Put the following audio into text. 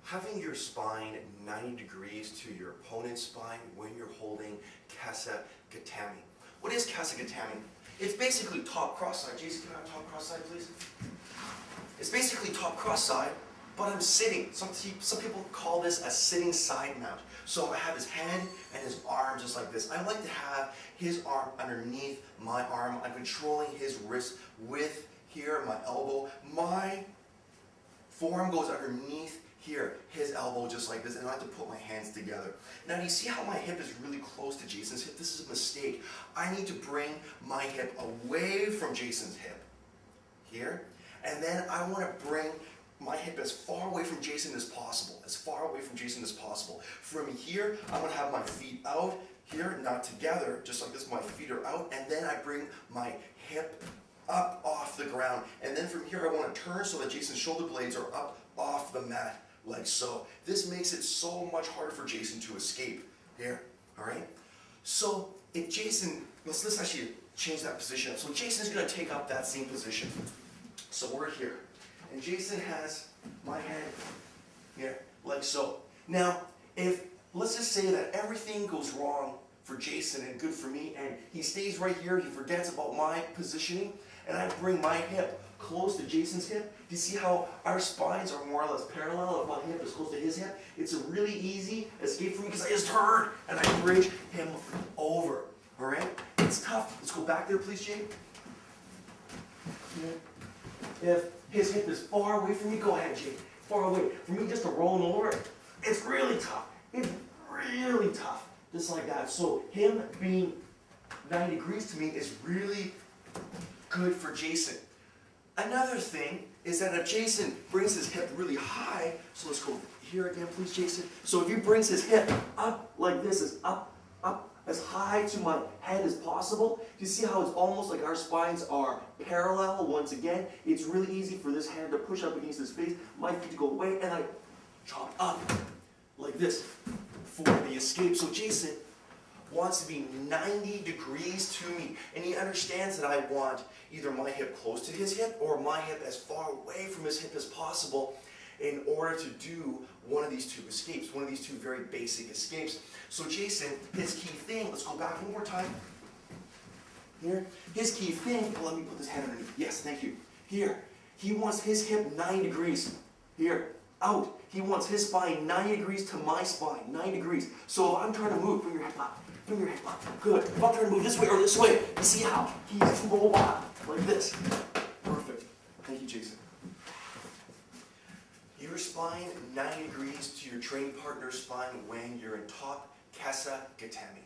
having your spine 90 degrees to your opponent's spine when you're holding Kesa Gatame. What is Kesa Gatame? It's basically top cross-side. Jason, can I have top cross-side, please? It's basically top cross-side, but I'm sitting. Some people call this a sitting side mount. So I have his head and his arm just like this. I like to have his arm underneath my arm. I'm controlling his wrist with here, my elbow. My forearm goes underneath here, his elbow just like this, and I like to put my hands together. Now, do you see how my hip is really close to Jason's hip? This is a mistake. I need to bring my hip away from Jason's hip, here, and then I want to bring my hip as far away from Jason as possible, as far away from Jason as possible. From here, I'm going to have my feet out, here, not together, just like this, my feet are out, and then I bring my hip up off the ground. And then from here, I want to turn so that Jason's shoulder blades are up off the mat, like so. This makes it so much harder for Jason to escape here, all right? So if Jason, let's actually change that position up. So Jason's going to take up that same position. So we're here. And Jason has my head here, like so. Now, let's just say that everything goes wrong for Jason and good for me, and he stays right here, he forgets about my positioning, and I bring my hip close to Jason's hip. Do you see how our spines are more or less parallel? If my hip is close to his hip, it's a really easy escape for me because I just turn and I bridge him over. All right? It's tough. Let's go back there, please, Jake. If his hip is far away from me, go ahead, Jake. Far away. For me just to roll him over, it's really tough. It's really tough. Just like that. So him being 90 degrees to me is really good for Jason. Another thing is that if Jason brings his hip really high, so let's go here again, please, Jason. So if he brings his hip up like this, is up as high to my head as possible, you see how it's almost like our spines are parallel once again? It's really easy for this hand to push up against his face, my feet to go away, and I chop up like this for the escape. So Jason wants to be 90 degrees to me, and he understands that I want either my hip close to his hip or my hip as far away from his hip as possible in order to do one of these two escapes, one of these two very basic escapes. So Jason, his key thing, let's go back one more time. Here, his key thing, let me put this hand underneath. Yes, thank you. Here, he wants his hip 90 degrees. Here, out. He wants his spine 90 degrees to my spine, 90 degrees. So if I'm trying to move, bring your hip up. Bring your hip up. Good. If I'm trying to move this way or this way, you see how? He's roll up like this. Perfect. Thank you, Jason. Your spine 90 degrees to your training partner's spine when you're in top Kesa Gatame.